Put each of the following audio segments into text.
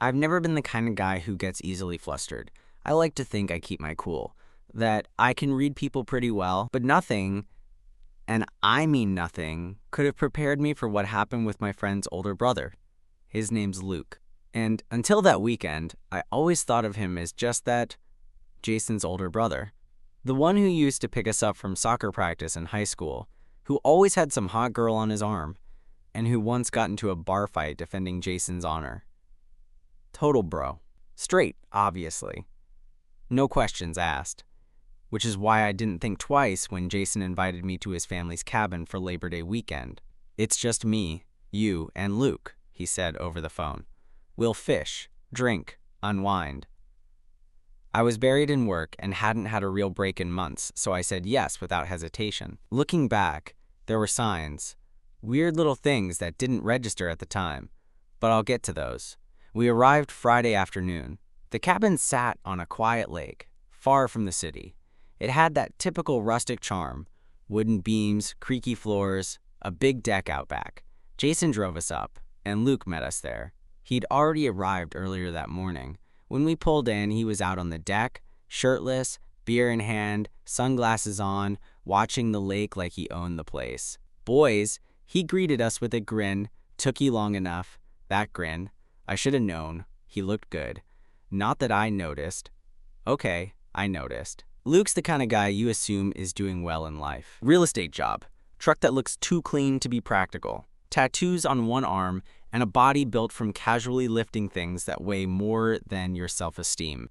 I've never been the kind of guy who gets easily flustered. I like to think I keep my cool, that I can read people pretty well, but nothing, and I mean nothing, could have prepared me for what happened with my friend's older brother. His name's Luke. And until that weekend, I always thought of him as just that, Jason's older brother. The one who used to pick us up from soccer practice in high school, who always had some hot girl on his arm, and who once got into a bar fight defending Jason's honor. Total bro. Straight, obviously. No questions asked. Which is why I didn't think twice when Jason invited me to his family's cabin for Labor Day weekend. "It's just me, you, and Luke," he said over the phone. "We'll fish, drink, unwind." I was buried in work and hadn't had a real break in months, so I said yes without hesitation. Looking back, there were signs. Weird little things that didn't register at the time. But I'll get to those. We arrived Friday afternoon. The cabin sat on a quiet lake, far from the city. It had that typical rustic charm. Wooden beams, creaky floors, a big deck out back. Jason drove us up, and Luke met us there. He'd already arrived earlier that morning. When we pulled in, he was out on the deck, shirtless, beer in hand, sunglasses on, watching the lake like he owned the place. "Boys," he greeted us with a grin. "Took you long enough." That grin. I should have known. He looked good. Not that I noticed. Okay, I noticed. Luke's the kind of guy you assume is doing well in life. Real estate job. Truck that looks too clean to be practical. Tattoos on one arm, and a body built from casually lifting things that weigh more than your self-esteem.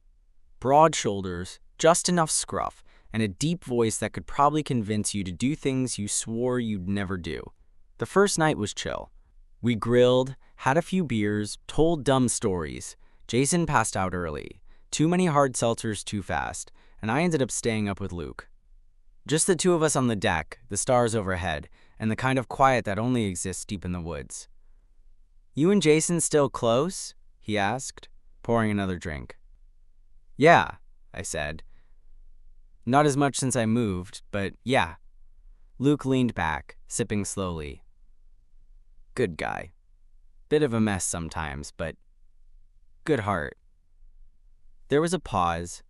Broad shoulders, just enough scruff, and a deep voice that could probably convince you to do things you swore you'd never do. The first night was chill. We grilled, had a few beers, told dumb stories. Jason passed out early. Too many hard seltzers too fast, and I ended up staying up with Luke. Just the two of us on the deck, the stars overhead, and the kind of quiet that only exists deep in the woods. "You and Jason still close?" he asked, pouring another drink. "Yeah," I said. "Not as much since I moved, but yeah." Luke leaned back, sipping slowly. Good guy. Bit of a mess sometimes, but good heart. There was a pause.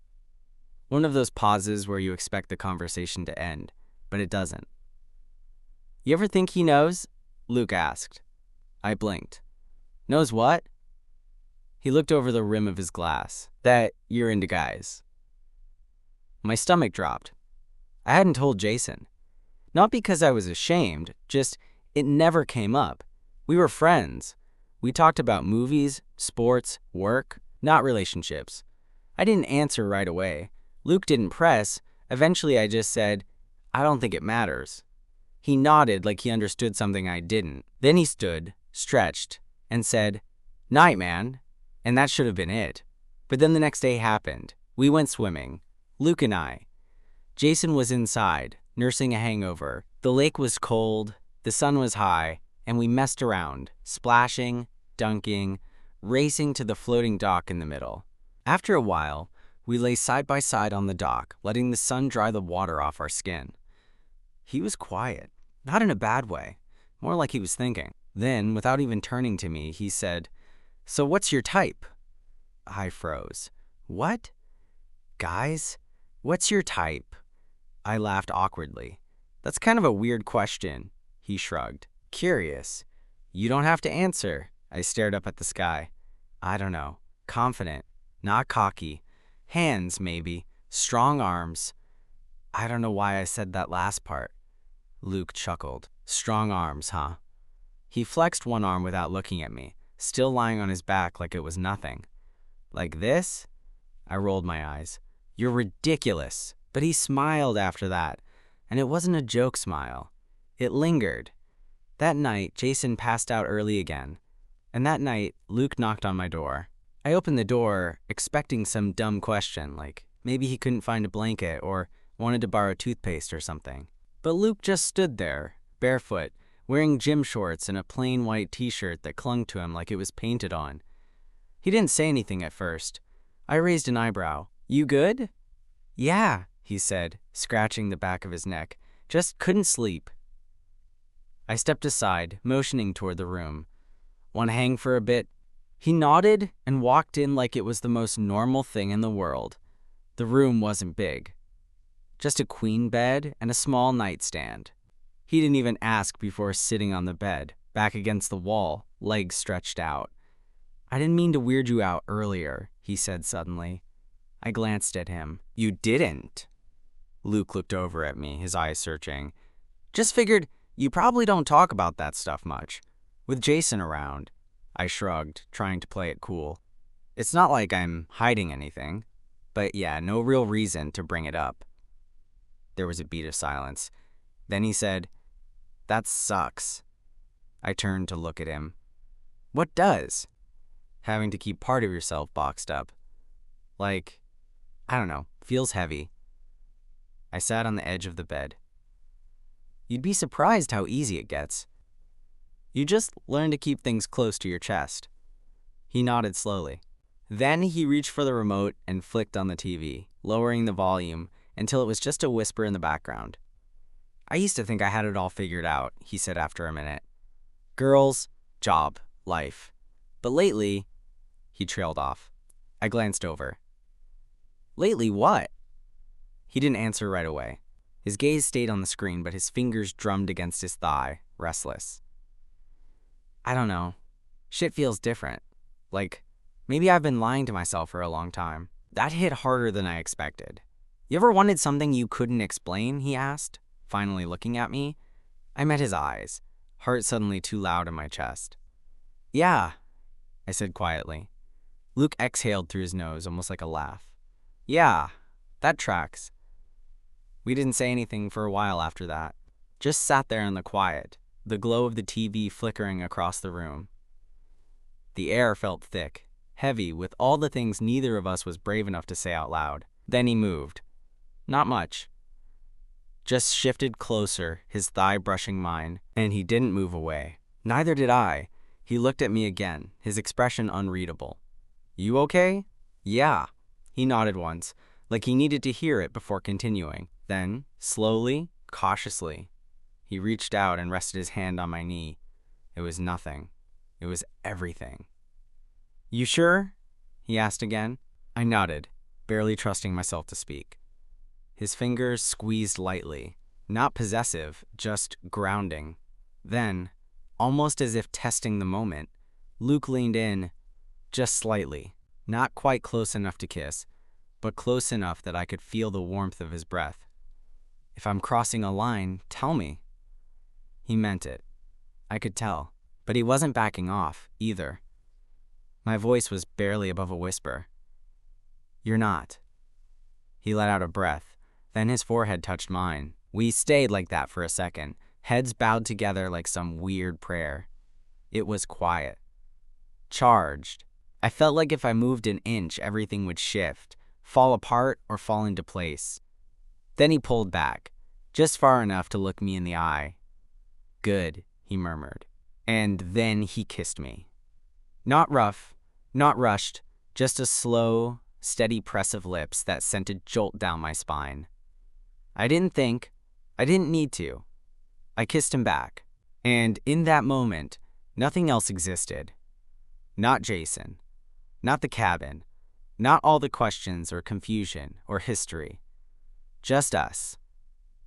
One of those pauses where you expect the conversation to end, but it doesn't. "You ever think he knows?" Luke asked. I blinked. "Knows what?" He looked over the rim of his glass. "That you're into guys." My stomach dropped. I hadn't told Jason. Not because I was ashamed, just it never came up. We were friends. We talked about movies, sports, work, not relationships. I didn't answer right away. Luke didn't press. Eventually I just said, "I don't think it matters." He nodded like he understood something I didn't. Then he stood, stretched, and said, "Night, man." And that should have been it. But then the next day happened. We went swimming. Luke and I. Jason was inside, nursing a hangover. The lake was cold, the sun was high, and we messed around, splashing, dunking, racing to the floating dock in the middle. After a while, we lay side by side on the dock, letting the sun dry the water off our skin. He was quiet, not in a bad way, more like he was thinking. Then, without even turning to me, he said, "So what's your type?" I froze. "What?" "Guys, what's your type?" I laughed awkwardly. "That's kind of a weird question," he shrugged. "Curious. You don't have to answer." I stared up at the sky. "I don't know. Confident, not cocky. Hands, maybe. Strong arms." I don't know why I said that last part. Luke chuckled. "Strong arms, huh?" He flexed one arm without looking at me, still lying on his back like it was nothing. "Like this?" I rolled my eyes. "You're ridiculous." But he smiled after that, and it wasn't a joke smile. It lingered. That night, Jason passed out early again. And that night, Luke knocked on my door. I opened the door, expecting some dumb question, like maybe he couldn't find a blanket or wanted to borrow toothpaste or something. But Luke just stood there, barefoot, wearing gym shorts and a plain white t-shirt that clung to him like it was painted on. He didn't say anything at first. I raised an eyebrow. "You good?" "Yeah," he said, scratching the back of his neck. "Just couldn't sleep." I stepped aside, motioning toward the room. "Want to hang for a bit?" He nodded and walked in like it was the most normal thing in the world. The room wasn't big. Just a queen bed and a small nightstand. He didn't even ask before sitting on the bed, back against the wall, legs stretched out. "I didn't mean to weird you out earlier," he said suddenly. I glanced at him. "You didn't?" Luke looked over at me, his eyes searching. "Just figured you probably don't talk about that stuff much. With Jason around." I shrugged, trying to play it cool. "It's not like I'm hiding anything. But yeah, no real reason to bring it up." There was a beat of silence. Then he said, "That sucks." I turned to look at him. "What does?" "Having to keep part of yourself boxed up. Like, I don't know, feels heavy." I sat on the edge of the bed. "You'd be surprised how easy it gets. You just learn to keep things close to your chest." He nodded slowly. Then he reached for the remote and flicked on the TV, lowering the volume until it was just a whisper in the background. "I used to think I had it all figured out," he said after a minute. "Girls, job, life. But lately," he trailed off. I glanced over. "Lately what?" He didn't answer right away. His gaze stayed on the screen, but his fingers drummed against his thigh, restless. "I don't know. Shit feels different. Like, maybe I've been lying to myself for a long time." That hit harder than I expected. "You ever wanted something you couldn't explain?" he asked, finally looking at me. I met his eyes, heart suddenly too loud in my chest. "Yeah," I said quietly. Luke exhaled through his nose, almost like a laugh. "Yeah, that tracks." We didn't say anything for a while after that. Just sat there in the quiet, the glow of the TV flickering across the room. The air felt thick, heavy with all the things neither of us was brave enough to say out loud. Then he moved. Not much. Just shifted closer, his thigh brushing mine, and he didn't move away. Neither did I. He looked at me again, his expression unreadable. "You okay?" "Yeah." He nodded once, like he needed to hear it before continuing. Then, slowly, cautiously, he reached out and rested his hand on my knee. It was nothing. It was everything. "You sure?" he asked again. I nodded, barely trusting myself to speak. His fingers squeezed lightly, not possessive, just grounding. Then, almost as if testing the moment, Luke leaned in, just slightly, not quite close enough to kiss, but close enough that I could feel the warmth of his breath. "If I'm crossing a line, tell me." He meant it. I could tell, but he wasn't backing off, either. My voice was barely above a whisper. "You're not." He let out a breath, then his forehead touched mine. We stayed like that for a second, heads bowed together like some weird prayer. It was quiet. Charged. I felt like if I moved an inch, everything would shift, fall apart or fall into place. Then he pulled back, just far enough to look me in the eye. "Good," he murmured. And then he kissed me. Not rough, not rushed, just a slow, steady press of lips that sent a jolt down my spine. I didn't think. I didn't need to. I kissed him back. And in that moment, nothing else existed. Not Jason. Not the cabin. Not all the questions or confusion or history. Just us.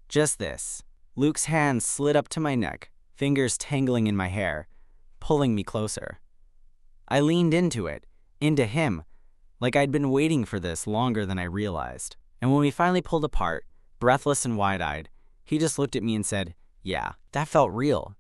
Just this. Luke's hand slid up to my neck, fingers tangling in my hair, pulling me closer. I leaned into it, into him, like I'd been waiting for this longer than I realized. And when we finally pulled apart, breathless and wide-eyed, he just looked at me and said, "Yeah, that felt real."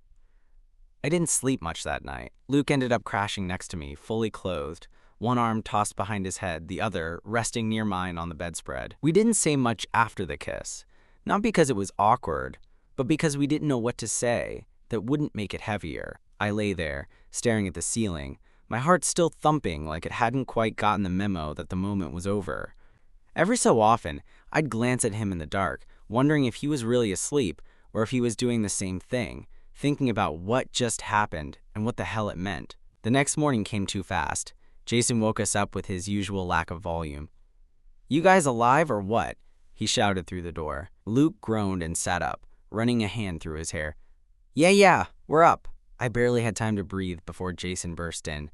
I didn't sleep much that night. Luke ended up crashing next to me, fully clothed, one arm tossed behind his head, the other resting near mine on the bedspread. We didn't say much after the kiss, not because it was awkward, but because we didn't know what to say that wouldn't make it heavier. I lay there, staring at the ceiling, my heart still thumping like it hadn't quite gotten the memo that the moment was over. Every so often, I'd glance at him in the dark, wondering if he was really asleep or if he was doing the same thing, thinking about what just happened and what the hell it meant. The next morning came too fast. Jason woke us up with his usual lack of volume. "You guys alive or what?" he shouted through the door. Luke groaned and sat up, running a hand through his hair. Yeah, we're up." I barely had time to breathe before Jason burst in.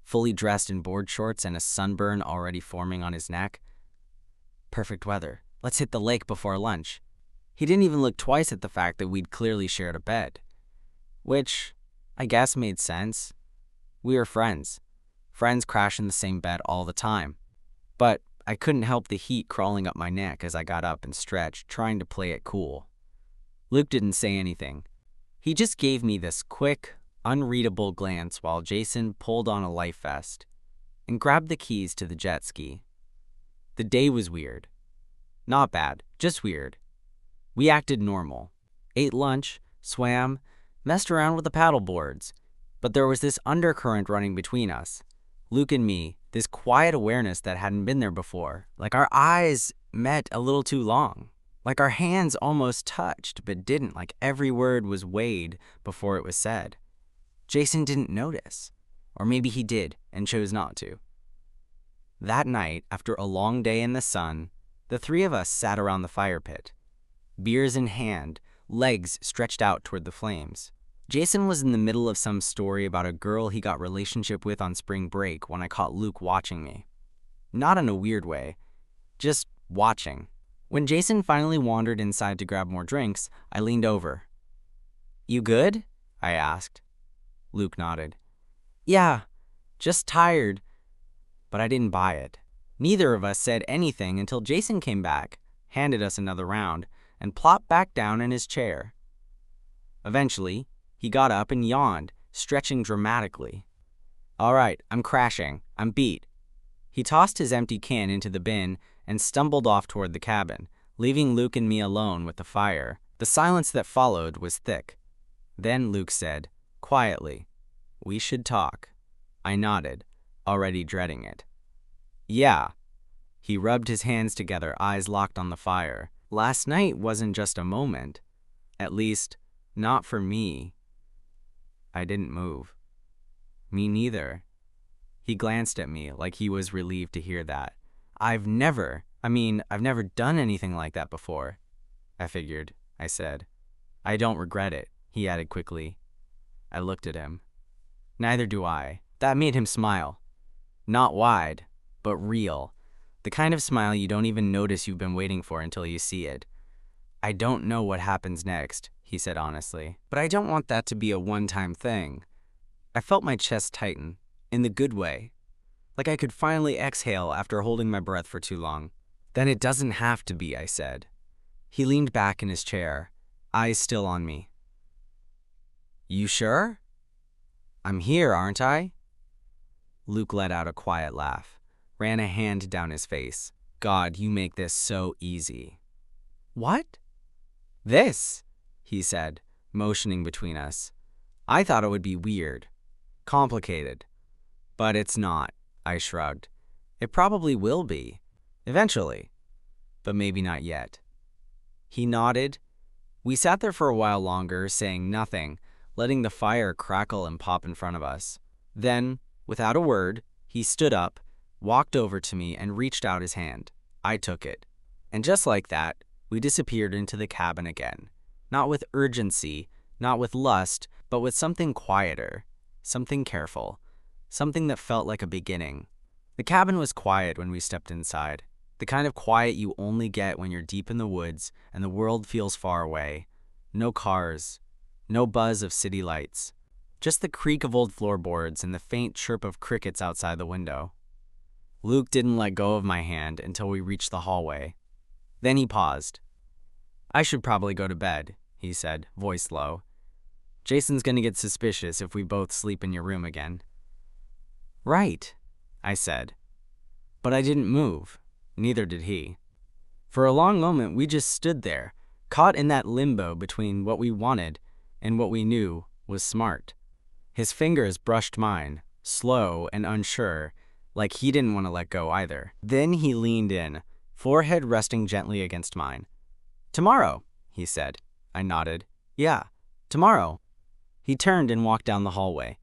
fully dressed in board shorts and a sunburn already forming on his neck. Perfect weather. Let's hit the lake before lunch. He didn't even look twice at the fact that we'd clearly shared a bed. Which, I guess, made sense. We were friends. Friends crash in the same bed all the time. But I couldn't help the heat crawling up my neck as I got up and stretched, trying to play it cool. Luke didn't say anything. He just gave me this quick, unreadable glance while Jason pulled on a life vest and grabbed the keys to the jet ski. The day was weird. Not bad, just weird. We acted normal. Ate lunch, swam, messed around with the paddle boards. But there was this undercurrent running between us. Luke and me, this quiet awareness that hadn't been there before. Like our eyes met a little too long. Like our hands almost touched but didn't, like every word was weighed before it was said. Jason didn't notice. Or maybe he did and chose not to. That night, after a long day in the sun, the three of us sat around the fire pit. Beers in hand, legs stretched out toward the flames. Jason was in the middle of some story about a girl he got relationship with on spring break when I caught Luke watching me. Not in a weird way, just watching. When Jason finally wandered inside to grab more drinks, I leaned over. "You good?" I asked. Luke nodded. "Yeah, just tired." But I didn't buy it. Neither of us said anything until Jason came back, handed us another round, and plopped back down in his chair. Eventually, he got up and yawned, stretching dramatically. "All right, I'm crashing. I'm beat." He tossed his empty can into the bin and stumbled off toward the cabin, leaving Luke and me alone with the fire. The silence that followed was thick. Then Luke said, quietly, "We should talk." I nodded, already dreading it. "Yeah." He rubbed his hands together, eyes locked on the fire. "Last night wasn't just a moment. At least, not for me." I didn't move. "Me neither." He glanced at me like he was relieved to hear that. I've never done anything like that before." "I figured," I said. "I don't regret it," he added quickly. I looked at him. "Neither do I." That made him smile. Not wide, but real. The kind of smile you don't even notice you've been waiting for until you see it. "I don't know what happens next," he said honestly, "but I don't want that to be a one-time thing." I felt my chest tighten, in the good way. Like I could finally exhale after holding my breath for too long. "Then it doesn't have to be," I said. He leaned back in his chair, eyes still on me. "You sure? I'm here, aren't I?" Luke let out a quiet laugh, ran a hand down his face. "God, you make this so easy." "What?" "This," he said, motioning between us. "I thought it would be weird, complicated. But it's not," I shrugged. "It probably will be, eventually, but maybe not yet." He nodded. We sat there for a while longer, saying nothing, letting the fire crackle and pop in front of us. Then, without a word, he stood up, walked over to me, and reached out his hand. I took it. And just like that, we disappeared into the cabin again. Not with urgency, not with lust, but with something quieter, something careful, something that felt like a beginning. The cabin was quiet when we stepped inside. The kind of quiet you only get when you're deep in the woods and the world feels far away. No cars, no buzz of city lights. Just the creak of old floorboards and the faint chirp of crickets outside the window. Luke didn't let go of my hand until we reached the hallway. Then he paused. "I should probably go to bed," he said, voice low. "Jason's gonna get suspicious if we both sleep in your room again." "Right," I said. But I didn't move. Neither did he. For a long moment, we just stood there, caught in that limbo between what we wanted and what we knew was smart. His fingers brushed mine, slow and unsure, like he didn't want to let go either. Then he leaned in, forehead resting gently against mine. "Tomorrow," he said. I nodded. "Yeah, tomorrow." He turned and walked down the hallway,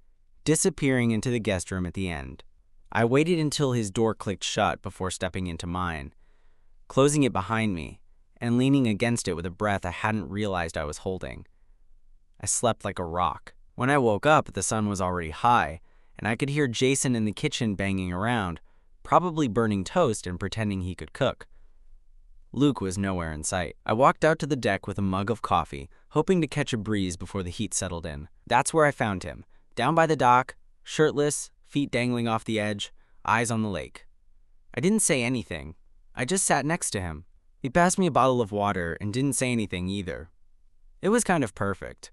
disappearing into the guest room at the end. I waited until his door clicked shut before stepping into mine, closing it behind me and leaning against it with a breath I hadn't realized I was holding. I slept like a rock. When I woke up, the sun was already high, and I could hear Jason in the kitchen banging around, probably burning toast and pretending he could cook. Luke was nowhere in sight. I walked out to the deck with a mug of coffee, hoping to catch a breeze before the heat settled in. That's where I found him, down by the dock, shirtless, feet dangling off the edge, eyes on the lake. I didn't say anything. I just sat next to him. He passed me a bottle of water and didn't say anything either. It was kind of perfect.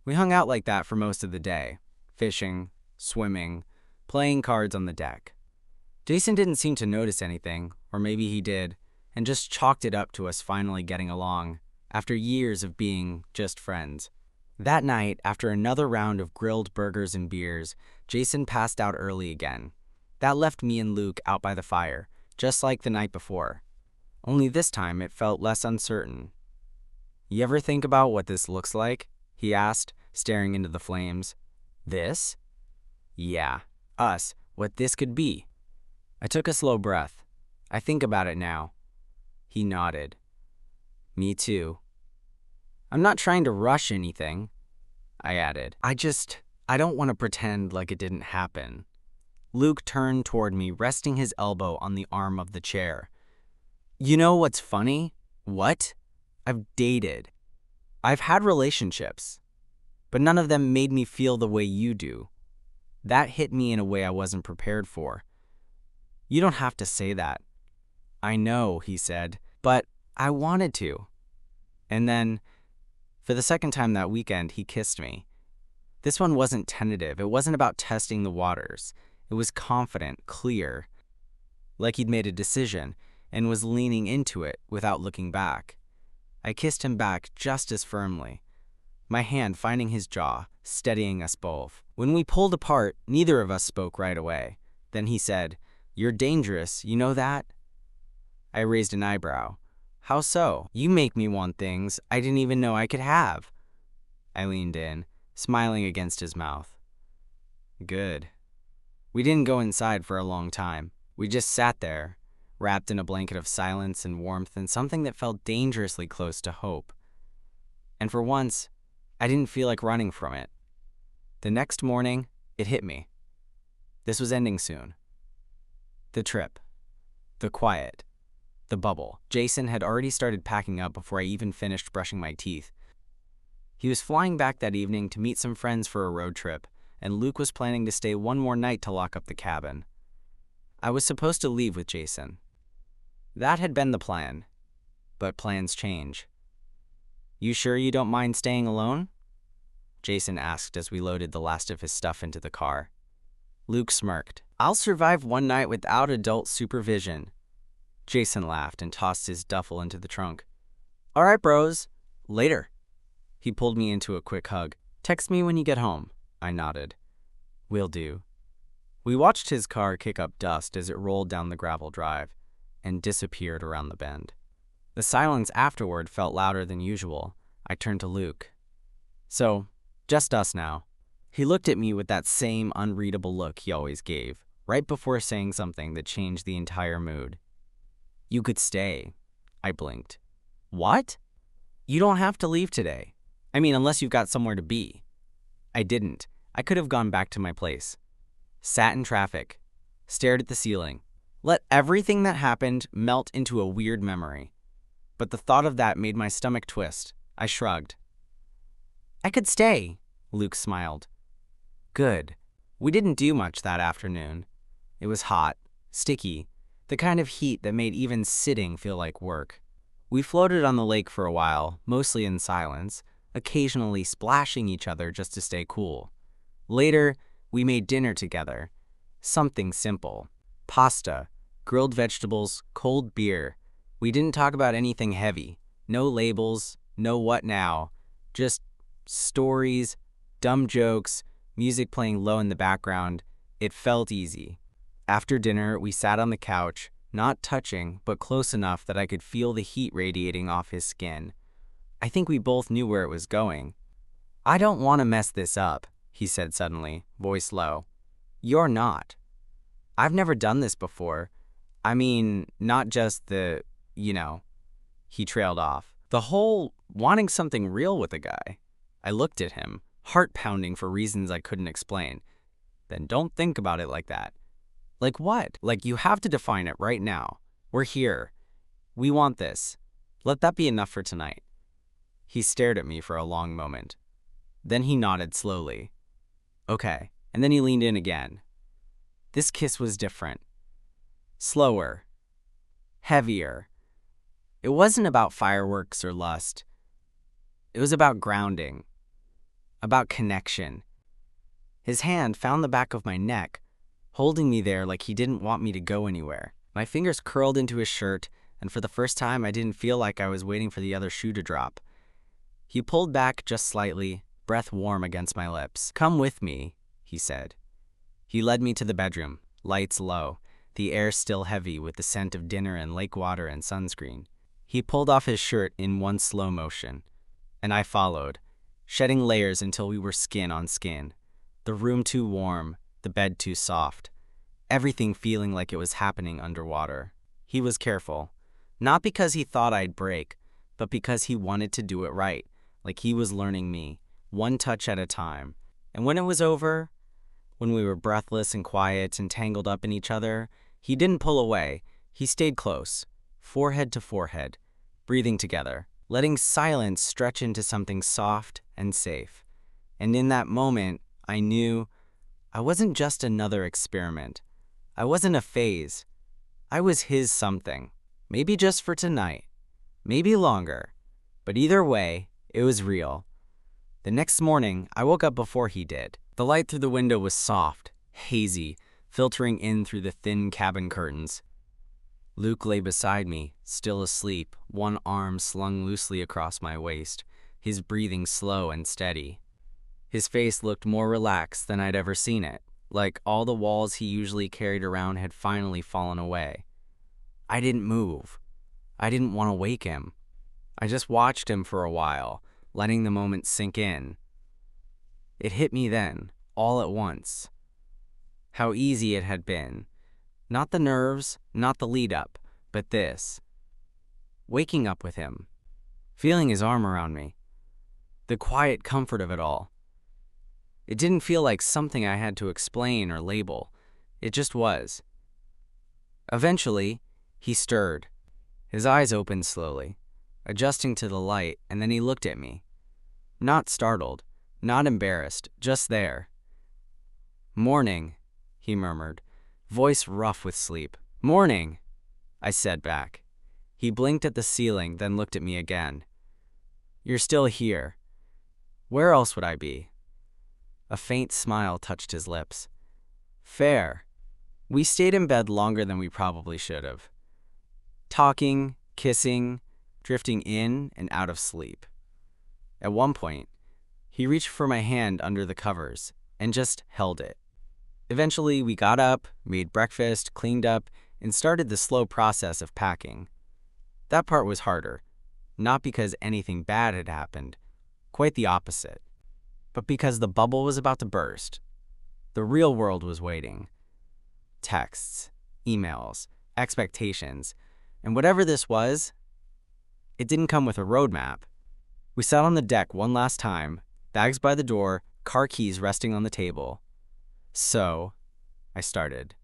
We hung out like that for most of the day, fishing, swimming, playing cards on the deck. Jason didn't seem to notice anything, or maybe he did, and just chalked it up to us finally getting along, after years of being just friends. That night, after another round of grilled burgers and beers, Jason passed out early again. That left me and Luke out by the fire, just like the night before. Only this time it felt less uncertain. "You ever think about what this looks like?" he asked, staring into the flames. "This?" "Yeah, us, what this could be." I took a slow breath. "I think about it now." He nodded. "Me too." "I'm not trying to rush anything," I added. I don't want to pretend like it didn't happen." Luke turned toward me, resting his elbow on the arm of the chair. "You know what's funny?" "What?" "I've dated. I've had relationships, but none of them made me feel the way you do." That hit me in a way I wasn't prepared for. "You don't have to say that." "I know," he said, "but I wanted to." And then, for the second time that weekend, he kissed me. This one wasn't tentative. It wasn't about testing the waters. It was confident, clear, like he'd made a decision and was leaning into it without looking back. I kissed him back just as firmly, my hand finding his jaw, steadying us both. When we pulled apart, neither of us spoke right away. Then he said, "You're dangerous, you know that?" I raised an eyebrow. "How so?" "You make me want things I didn't even know I could have." I leaned in, smiling against his mouth. "Good." We didn't go inside for a long time. We just sat there, wrapped in a blanket of silence and warmth and something that felt dangerously close to hope. And for once, I didn't feel like running from it. The next morning, it hit me. This was ending soon. The trip. The quiet. The bubble. Jason had already started packing up before I even finished brushing my teeth. He was flying back that evening to meet some friends for a road trip, and Luke was planning to stay one more night to lock up the cabin. I was supposed to leave with Jason. That had been the plan, but plans change. "You sure you don't mind staying alone?" Jason asked as we loaded the last of his stuff into the car. Luke smirked. "I'll survive one night without adult supervision." Jason laughed and tossed his duffel into the trunk. "All right, bros. Later." He pulled me into a quick hug. "Text me when you get home." I nodded. "Will do." We watched his car kick up dust as it rolled down the gravel drive and disappeared around the bend. The silence afterward felt louder than usual. I turned to Luke. "So, just us now." He looked at me with that same unreadable look he always gave, right before saying something that changed the entire mood. "You could stay." I blinked. "What?" "You don't have to leave today. I mean, unless you've got somewhere to be." I didn't. I could have gone back to my place. Sat in traffic. Stared at the ceiling. Let everything that happened melt into a weird memory. But the thought of that made my stomach twist. I shrugged. "I could stay," Luke smiled. "Good." We didn't do much that afternoon. It was hot, sticky, the kind of heat that made even sitting feel like work. We floated on the lake for a while, mostly in silence, occasionally splashing each other just to stay cool. Later, we made dinner together. Something simple. Pasta, grilled vegetables, cold beer. We didn't talk about anything heavy. No labels, no what now. Just stories, dumb jokes, music playing low in the background. It felt easy. After dinner, we sat on the couch, not touching, but close enough that I could feel the heat radiating off his skin. I think we both knew where it was going. "I don't want to mess this up," he said suddenly, voice low. "You're not. I've never done this before. I mean, not just the, He trailed off. "The whole wanting something real with a guy." I looked at him, heart pounding for reasons I couldn't explain. Then don't think about it like that. Like what? Like you have to define it right now. We're here. We want this. Let that be enough for tonight. He stared at me for a long moment. Then he nodded slowly. Okay. And then he leaned in again. This kiss was different. Slower. Heavier. It wasn't about fireworks or lust. It was about grounding. About connection. His hand found the back of my neck, holding me there like he didn't want me to go anywhere. My fingers curled into his shirt, and for the first time I didn't feel like I was waiting for the other shoe to drop. He pulled back just slightly, breath warm against my lips. Come with me, he said. He led me to the bedroom, lights low, the air still heavy with the scent of dinner and lake water and sunscreen. He pulled off his shirt in one slow motion, and I followed, shedding layers until we were skin on skin. The room too warm, the bed too soft, everything feeling like it was happening underwater. He was careful, not because he thought I'd break, but because he wanted to do it right, like he was learning me, one touch at a time. And when it was over, when we were breathless and quiet and tangled up in each other, he didn't pull away. He stayed close, forehead to forehead, breathing together, letting silence stretch into something soft and safe. And in that moment, I knew I wasn't just another experiment. I wasn't a phase. I was his something. Maybe just for tonight. Maybe longer. But either way, it was real. The next morning, I woke up before he did. The light through the window was soft, hazy, filtering in through the thin cabin curtains. Luke lay beside me, still asleep, one arm slung loosely across my waist, his breathing slow and steady. His face looked more relaxed than I'd ever seen it, like all the walls he usually carried around had finally fallen away. I didn't move. I didn't want to wake him. I just watched him for a while, letting the moment sink in. It hit me then, all at once. How easy it had been. Not the nerves, not the lead-up, but this. Waking up with him. Feeling his arm around me. The quiet comfort of it all. It didn't feel like something I had to explain or label. It just was. Eventually, he stirred. His eyes opened slowly, adjusting to the light, and then he looked at me. Not startled, not embarrassed, just there. "Morning," he murmured, voice rough with sleep. "Morning," I said back. He blinked at the ceiling, then looked at me again. "You're still here. Where else would I be?" A faint smile touched his lips. "Fair." We stayed in bed longer than we probably should have. Talking, kissing, drifting in and out of sleep. At one point, he reached for my hand under the covers and just held it. Eventually, we got up, made breakfast, cleaned up, and started the slow process of packing. That part was harder, not because anything bad had happened, quite the opposite, but because the bubble was about to burst. The real world was waiting. Texts, emails, expectations, and whatever this was, it didn't come with a roadmap. We sat on the deck one last time, bags by the door, car keys resting on the table. "So," I started.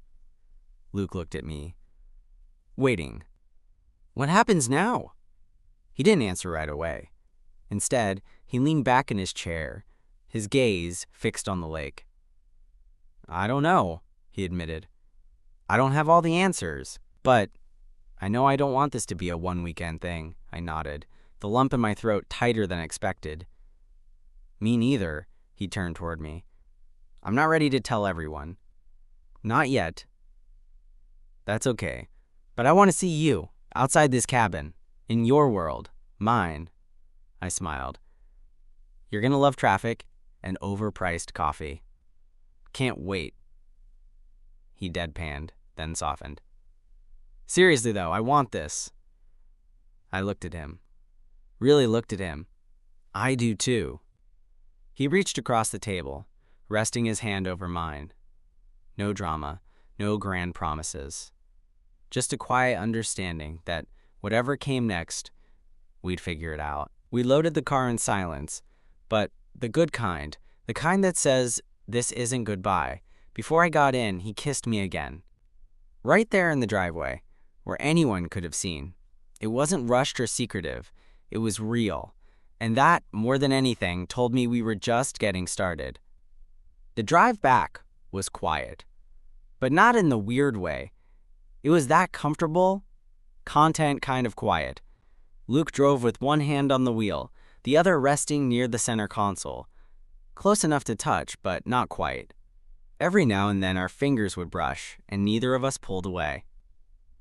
Luke looked at me. "Waiting. What happens now?" He didn't answer right away. Instead, he leaned back in his chair, his gaze fixed on the lake. "I don't know," he admitted. "I don't have all the answers, but I know I don't want this to be a one-weekend thing," I nodded, the lump in my throat tighter than expected. "Me neither," he turned toward me. "I'm not ready to tell everyone. Not yet." "That's okay. But I want to see you, outside this cabin, in your world, mine." I smiled. "You're gonna love traffic and overpriced coffee." "Can't wait." He deadpanned, then softened. "Seriously though, I want this." I looked at him. Really looked at him. "I do too." He reached across the table, resting his hand over mine. No drama, no grand promises. Just a quiet understanding that whatever came next, we'd figure it out. We loaded the car in silence, but the good kind, the kind that says, "This isn't goodbye," Before I got in, he kissed me again. Right there in the driveway, where anyone could have seen. It wasn't rushed or secretive. It was real. And that, more than anything, told me we were just getting started. The drive back was quiet, but not in the weird way. It was that comfortable, content kind of quiet. Luke drove with one hand on the wheel, the other resting near the center console. Close enough to touch, but not quite. Every now and then our fingers would brush, and neither of us pulled away.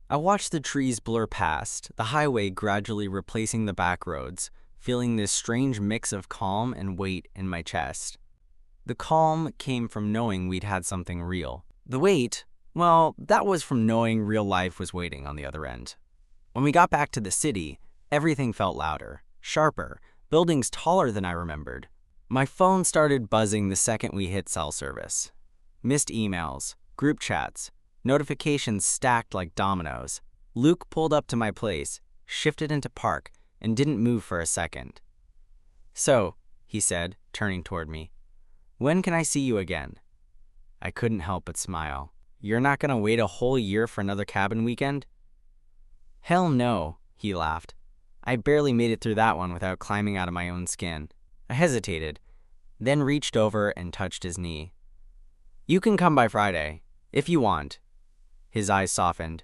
I watched the trees blur past, the highway gradually replacing the back roads, feeling this strange mix of calm and weight in my chest. The calm came from knowing we'd had something real. The weight, well, that was from knowing real life was waiting on the other end. When we got back to the city, everything felt louder, sharper, buildings taller than I remembered. My phone started buzzing the second we hit cell service. Missed emails, group chats, notifications stacked like dominoes. Luke pulled up to my place, shifted into park, and didn't move for a second. "So," he said, turning toward me, "when can I see you again?" I couldn't help but smile. "You're not gonna wait a whole year for another cabin weekend?" "Hell no," he laughed. I barely made it through that one without climbing out of my own skin. I hesitated, then reached over and touched his knee. "You can come by Friday, if you want." His eyes softened.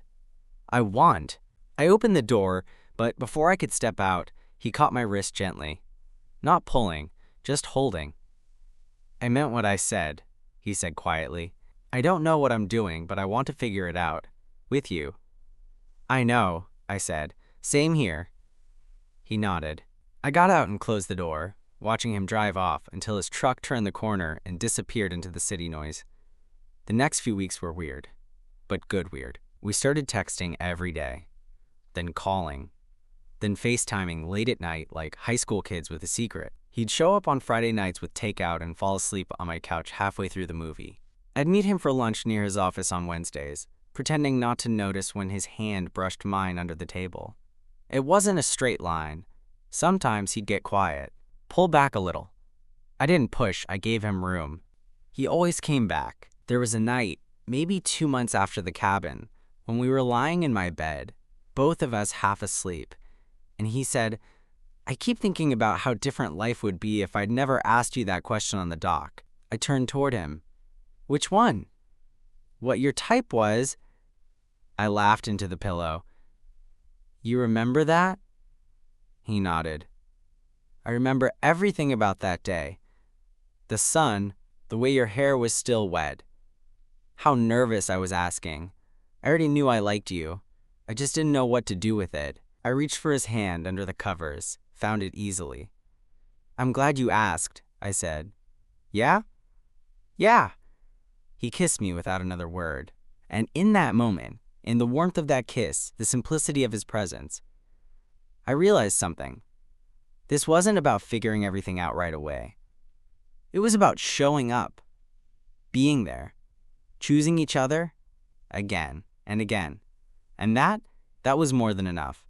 "I want." I opened the door, but before I could step out, he caught my wrist gently. Not pulling, just holding. "I meant what I said," he said quietly. "I don't know what I'm doing, but I want to figure it out. With you." "I know," I said. "Same here." He nodded. I got out and closed the door, watching him drive off until his truck turned the corner and disappeared into the city noise. The next few weeks were weird, but good weird. We started texting every day, then calling, then FaceTiming late at night like high school kids with a secret. He'd show up on Friday nights with takeout and fall asleep on my couch halfway through the movie. I'd meet him for lunch near his office on Wednesdays, pretending not to notice when his hand brushed mine under the table. It wasn't a straight line. Sometimes he'd get quiet, pull back a little. I didn't push, I gave him room. He always came back. There was a night, maybe 2 months after the cabin, when we were lying in my bed, both of us half asleep, and he said, "I keep thinking about how different life would be if I'd never asked you that question on the dock." I turned toward him. "Which one?" "What your type was." I laughed into the pillow. "You remember that?" He nodded. "I remember everything about that day. The sun, the way your hair was still wet. How nervous I was asking. I already knew I liked you. I just didn't know what to do with it." I reached for his hand under the covers, found it easily. "I'm glad you asked," I said. "Yeah?" "Yeah." He kissed me without another word. And in that moment, in the warmth of that kiss, the simplicity of his presence, I realized something. This wasn't about figuring everything out right away. It was about showing up, being there, choosing each other again and again. And that was more than enough.